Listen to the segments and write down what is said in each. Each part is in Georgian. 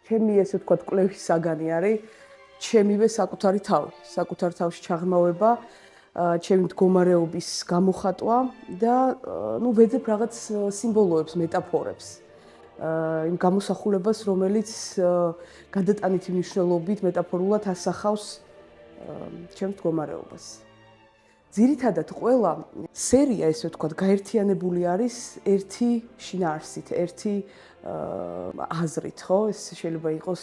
ჩემი ესე ვთქვათ კვლევის საგანი არის ჩემივე საკუთარი თავი, საკუთარ თავში ჩაღრმავება, ჩემი მდგომარეობის გამოხატვა და ვეძებ რაღაც სიმბოლოებს, მეტაფორებს. იმ გამოსახულებას, რომელიც გადატანითი მნიშვნელობით მეტაფორულად ასახავს ჩემს მდგომარეობას. ძირითადად ყველა სერია, ესე ვთქვათ, გაერთიანებული არის ერთი შინაარსით, ერთი აზრით, ხო? ეს შეიძლება იყოს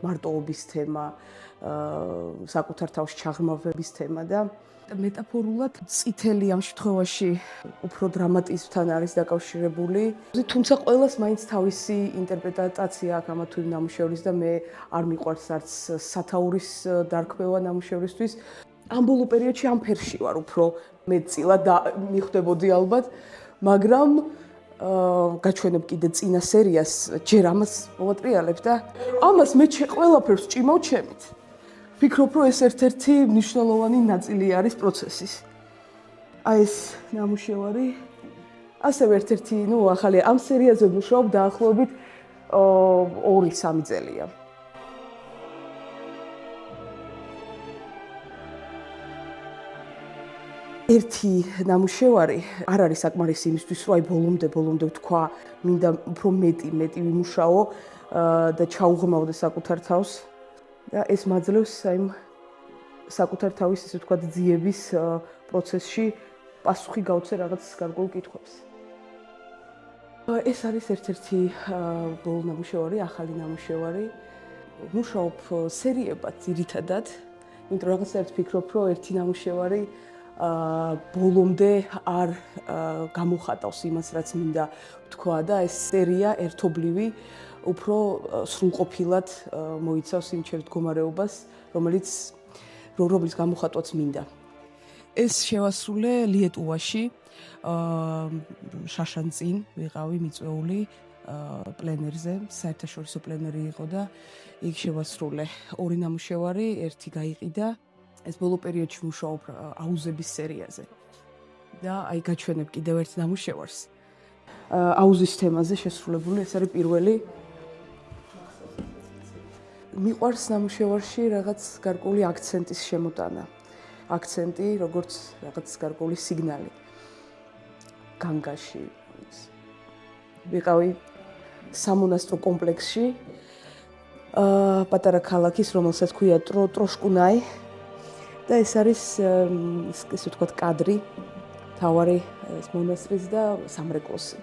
მარტოობის თემა, საკუთარ თავში ჩაღრმავების თემა და მეტაფორულად წითელი ამ შემთხვევაში უფრო დრამატიზმთან არის დაკავშირებული. თუმცა ყველას მაინც თავისი ინტერპრეტაცია აქვს ამა თუ იმ ნამუშევრის და მე არ მიყვარს არც სათაურის დარქმევა ნამუშევრისთვის. ამ ბოლო პერიოდში ამ ფერში ვარ უფრო მეტწილად და მიხვდებოდი ალბათ, მაგრამ გაჩვენებ კიდე წინა სერიას, ჯერ ამას მოვატრიალებ და ამას მე ყველაფერს ჭიმავ ჩემით. ვფიქრობ, რომ ეს ერთ-ერთი მნიშვნელოვანი ნაწილი არის პროცესის. აი ეს ნამუშევარი, ასევე ერთ-ერთი, ახალი ამ სერიაზე ვმუშაობ დაახლოებით 2-3 წელია. ერთი ნამუშევარი არ არის საკმარისი იმისთვის, რომ აი ბოლომდე ვთქვა, მინდა უფრო მეტი ვიმუშაო და ჩაუღრმავდე საკუთარ თავს. და ეს მაძლევს აი საკუთარ თავის, ესე ვთქვათ, ძიების პროცესში პასუხი გავცე რაღაც გარკვეულ კითხვებს. ეს არის ერთ-ერთი ბოლო ნამუშევარი, ახალი ნამუშევარი. ვმუშაობ სერიებად ძირითადად, იმიტომ რომ რაღაცაერთ ვფიქრობ, რომ ერთი ნამუშევარი ბოლომდე არ გამოხატავს იმას, რაც მინდა ვთქვა და ეს სერია ერთობლივი უფრო სრულყოფილად მოიცავს იმ ჩემს მდგომარეობას, რომლის გამოხატვაც მინდა. ეს შევასრულე ლიეტუვაში, შაშანწინ ვიყავი მიწვეული პლენერზე, საერთაშორისო პლენერი იყო და იქ შევასრულე 2 ნამუშევარი, ერთი გაიყიდა. ეს ბოლო პერიოდში ვმუშაობ აუზების სერიაზე და აი გაჩვენებ კიდევ ერთ ნამუშევარს. აუზის თემაზე შესრულებული, ეს არის პირველი. მიყვარს ნამუშევარში რაღაც გარკვეული აქცენტის შემოტანა. აქცენტი, როგორც რაღაც გარკვეული სიგნალი. განგაში. ვიყავი სამონასტრო კომპლექსში. პატარა ქალაქის, რომელსაც ქვია ტროშკუნაი. და ეს არის, ესე ვთქვათ, კადრი, თავარი ეს მონასტრის და სამრეკლოსი.